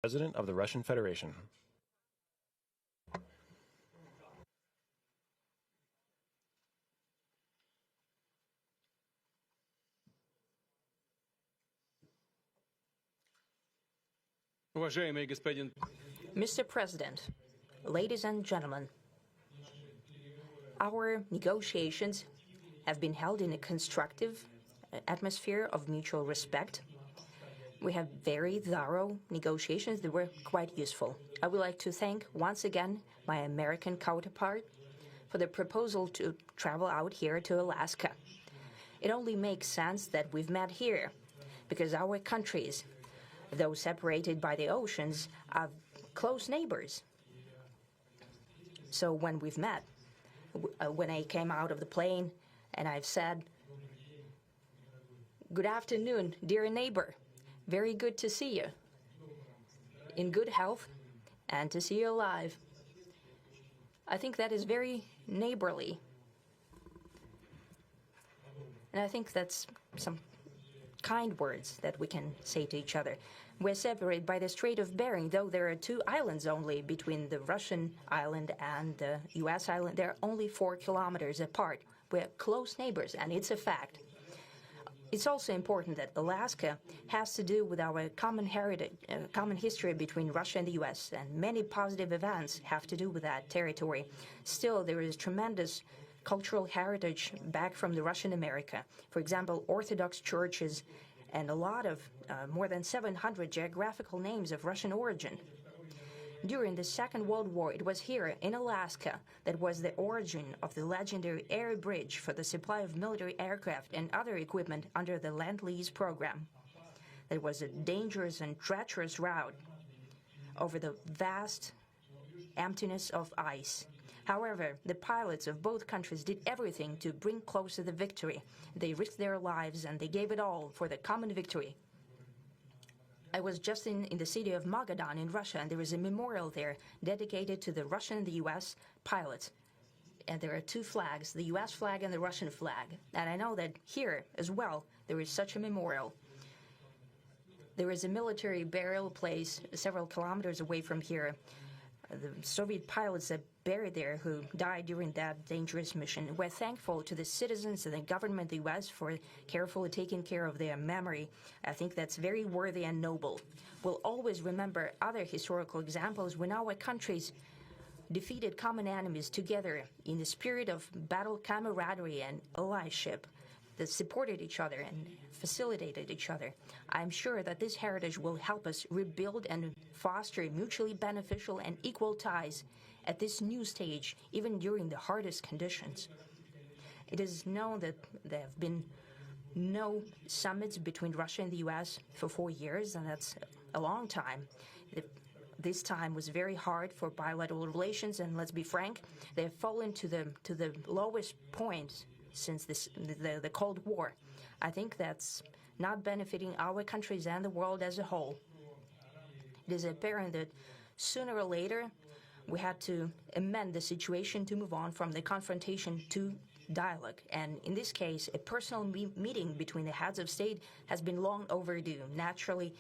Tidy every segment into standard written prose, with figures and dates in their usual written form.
President of the Russian Federation. Mr. President, ladies and gentlemen, our negotiations have been held in a constructive atmosphere of mutual respect. We have very thorough negotiations that were quite useful. I would like to thank once again my American counterpart for the proposal to travel out here to Alaska. It only makes sense that we've met here because our countries, though separated by the oceans, are close neighbors. So when we've met, when I came out of the plane and I've said, "Good afternoon, dear neighbor. Very good to see you. In good health and to see you alive." I think that is very neighborly. And I think that's some kind words that we can say to each other. We're separated by the Strait of Bering, though there are 2 islands only between the Russian island and the U.S. island. They're only 4 kilometers apart. We're close neighbors, and it's a fact. It's also important that Alaska has to do with our common heritage, common history between Russia and the U.S., and many positive events have to do with that territory. Still, there is tremendous cultural heritage back from the Russian America. For example, Orthodox churches and a lot of more than 700 geographical names of Russian origin. During the Second World War, it was here in Alaska that was the origin of the legendary air bridge for the supply of military aircraft and other equipment under the Lend-Lease program. It was a dangerous and treacherous route over the vast emptiness of ice. However, the pilots of both countries did everything to bring closer the victory. They risked their lives and they gave it all for the common victory. I was just in the city of Magadan in Russia, and there is a memorial there dedicated to the Russian and the U.S. pilots. And there are 2 flags, the U.S. flag and the Russian flag. And I know that here as well there is such a memorial. There is a military burial place several kilometers away from here. The Soviet pilots that buried there who died during that dangerous mission. We're thankful to the citizens and the government of the U.S. for carefully taking care of their memory. I think that's very worthy and noble. We'll always remember other historical examples when our countries defeated common enemies together in the spirit of battle camaraderie and allyship that supported each other and facilitated each other. I'm sure that this heritage will help us rebuild and foster mutually beneficial and equal ties at this new stage, even during the hardest conditions. It is known that there have been no summits between Russia and the U.S. for 4 years, and that's a long time. This time was very hard for bilateral relations, and let's be frank, they have fallen to the lowest point since the Cold War. I think that's not benefiting our countries and the world as a whole. It is apparent that sooner or later we had to amend the situation to move on from the confrontation to dialogue. And in this case, a personal meeting between the heads of state has been long overdue, naturally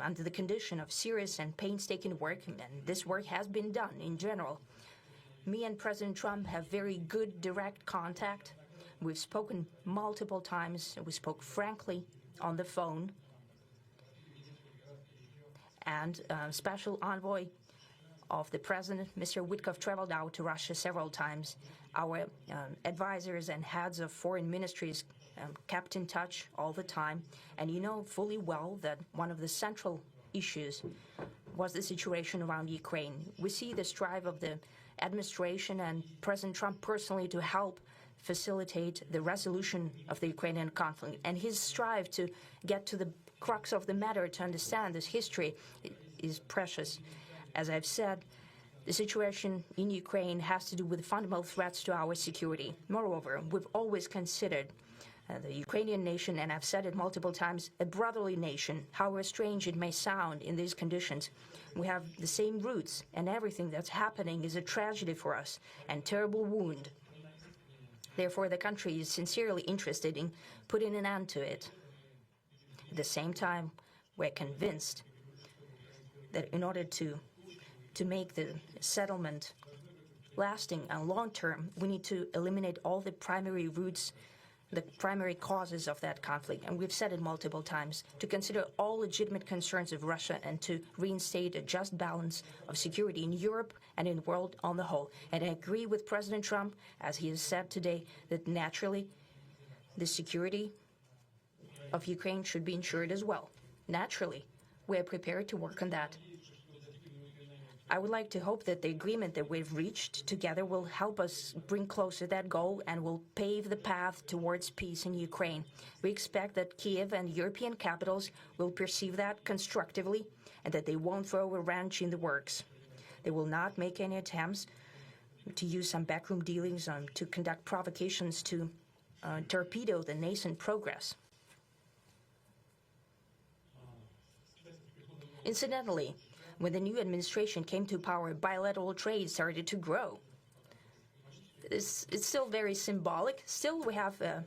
under the condition of serious and painstaking work, and this work has been done in general. Me and President Trump have very good direct contact. We've spoken multiple times. We spoke frankly on the phone. And Special Envoy of the President, Mr. Witkoff, traveled out to Russia several times. Our advisors and heads of foreign ministries kept in touch all the time. And you know fully well that one of the central issues was the situation around Ukraine. We see the strive of the administration and President Trump personally to help facilitate the resolution of the Ukrainian conflict. And his strive to get to the crux of the matter, to understand this history, is precious. As I've said, the situation in Ukraine has to do with fundamental threats to our security. Moreover, we've always considered the Ukrainian nation, and I've said it multiple times, a brotherly nation, however strange it may sound in these conditions. We have the same roots, and everything that's happening is a tragedy for us and terrible wound. Therefore, the country is sincerely interested in putting an end to it. At the same time, we're convinced that in order to make the settlement lasting and long-term, we need to eliminate all the primary roots, the primary causes of that conflict. And we've said it multiple times, to consider all legitimate concerns of Russia and to reinstate a just balance of security in Europe and in the world on the whole. And I agree with President Trump, as he has said today, that naturally the security of Ukraine should be ensured as well. Naturally, we are prepared to work on that. I would like to hope that the agreement that we've reached together will help us bring closer that goal and will pave the path towards peace in Ukraine. We expect that Kiev and European capitals will perceive that constructively and that they won't throw a wrench in the works. They will not make any attempts to use some backroom dealings to conduct provocations to torpedo the nascent progress. Incidentally, when the new administration came to power, bilateral trade started to grow. It's still very symbolic. Still, we have a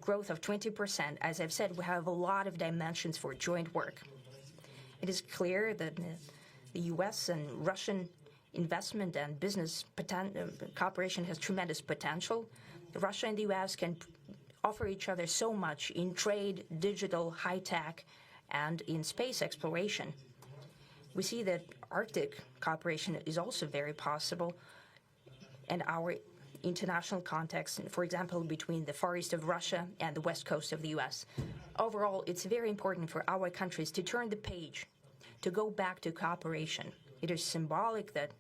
growth of 20%. As I've said, we have a lot of dimensions for joint work. It is clear that the U.S. and Russian investment and business cooperation has tremendous potential. Russia and the U.S. can offer each other so much in trade, digital, high-tech, and in space exploration. We see that Arctic cooperation is also very possible, and our international context, for example, between the Far East of Russia and the West Coast of the U.S. Overall, it's very important for our countries to turn the page, to go back to cooperation. It is symbolic that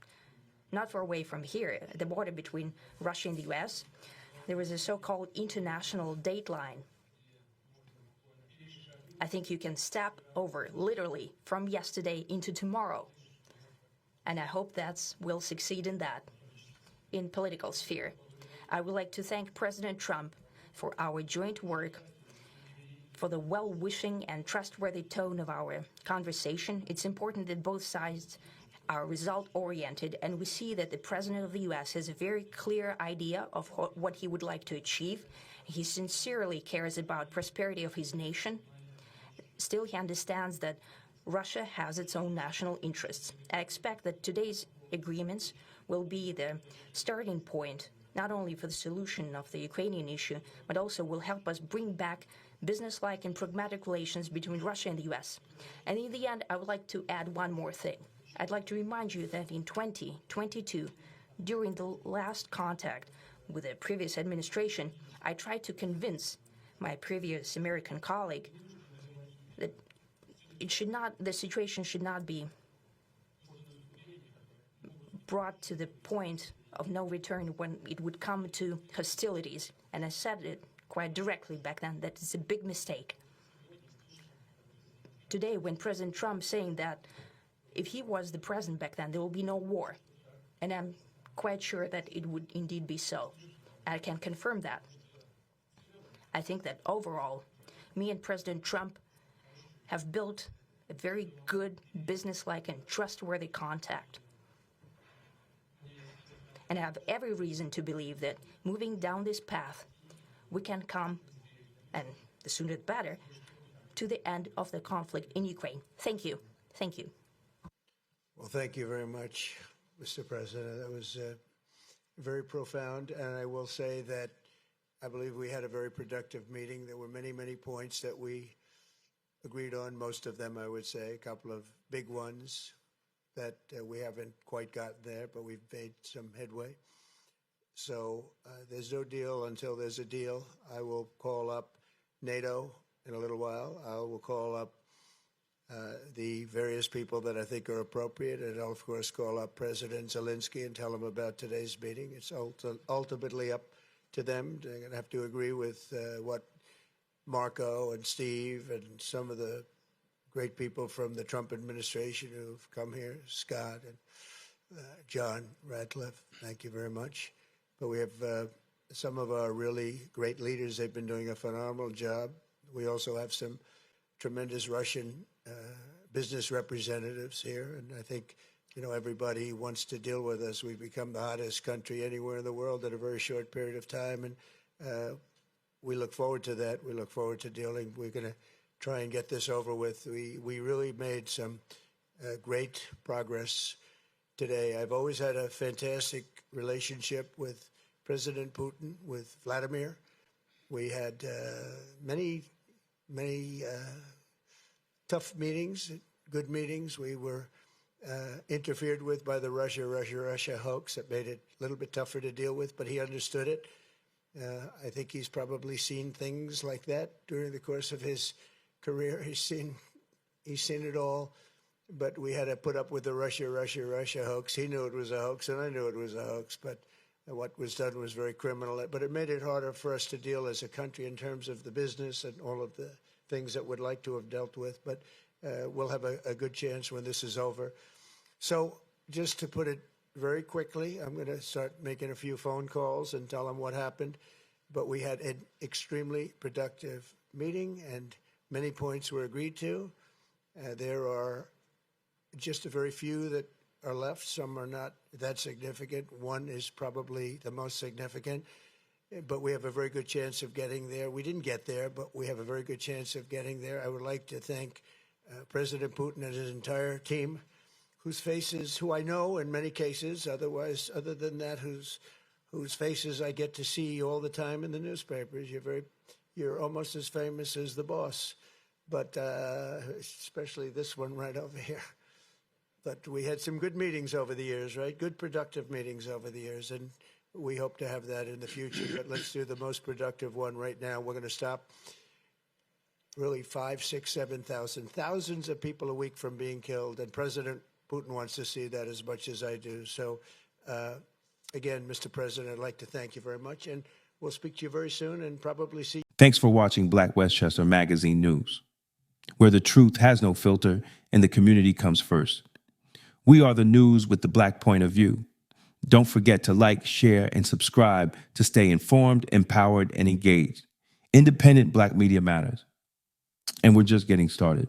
not far away from here, at the border between Russia and the U.S., there was a so-called international date line. I think you can step over, literally, from yesterday into tomorrow. And I hope we'll succeed in that, in political sphere. I would like to thank President Trump for our joint work, for the well-wishing and trustworthy tone of our conversation. It's important that both sides are result-oriented, and we see that the President of the U.S. has a very clear idea of what he would like to achieve. He sincerely cares about prosperity of his nation. Still, he understands that Russia has its own national interests. I expect that today's agreements will be the starting point, not only for the solution of the Ukrainian issue, but also will help us bring back business-like and pragmatic relations between Russia and the U.S. And in the end, I would like to add one more thing. I'd like to remind you that in 2022, during the last contact with the previous administration, I tried to convince my previous American colleague that the situation should not be brought to the point of no return when it would come to hostilities. And I said it quite directly back then, that it's a big mistake. Today, when President Trump saying that if he was the president back then, there will be no war. And I'm quite sure that it would indeed be so. I can confirm that. I think that overall, me and President Trump have built a very good, business-like and trustworthy contact. And I have every reason to believe that moving down this path, we can come, and the sooner the better, to the end of the conflict in Ukraine. Thank you. Thank you. Well, thank you very much, Mr. President. That was very profound. And I will say that I believe we had a very productive meeting. There were many, many points that we agreed on, most of them, I would say, a couple of big ones that we haven't quite gotten there, but we've made some headway. So there's no deal until there's a deal. I will call up NATO in a little while. I will call up the various people that I think are appropriate, and I'll, of course, call up President Zelensky and tell him about today's meeting. It's ultimately up to them. They're going to have to agree with what Marco and Steve and some of the great people from the Trump administration who've come here, Scott and John Ratcliffe, thank you very much. But we have some of our really great leaders. They've been doing a phenomenal job. We also have some tremendous Russian business representatives here, and I think, you know, everybody wants to deal with us. We've become the hottest country anywhere in the world in a very short period of time, and we look forward to that. We look forward to dealing. We're going to try and get this over with. We really made some great progress today. I've always had a fantastic relationship with President Putin, with Vladimir. We had many tough meetings, good meetings. We were interfered with by the Russia hoax that made it a little bit tougher to deal with, but he understood it. I think he's probably seen things like that during the course of his career. He's seen it all, but we had to put up with the Russia hoax. He knew it was a hoax, and I knew it was a hoax, but what was done was very criminal. But it made it harder for us to deal as a country in terms of the business and all of the things that we'd like to have dealt with. But we'll have a good chance when this is over. So just to put it very quickly, I'm going to start making a few phone calls and tell them what happened. But we had an extremely productive meeting, and many points were agreed to. There are just a very few that are left. Some are not that significant. One is probably the most significant, but we have a very good chance of getting there. We didn't get there, but we have a very good chance of getting there. I would like to thank President Putin and his entire team, who I know in many cases, other than that, whose faces I get to see all the time in the newspapers. You're almost as famous as the boss, but especially this one right over here. But we had some good meetings over the years, right? Good, productive meetings over the years, and we hope to have that in the future. But let's do the most productive one right now. We're going to stop really 5, 6, 7,000, thousands of people a week from being killed, and President Putin wants to see that as much as I do. So, again, Mr. President, I'd like to thank you very much, and we'll speak to you very soon and probably see you. Thanks for watching Black Westchester Magazine News, where the truth has no filter and the community comes first. We are the news with the Black point of view. Don't forget to like, share, and subscribe to stay informed, empowered, and engaged. Independent Black media matters. And we're just getting started.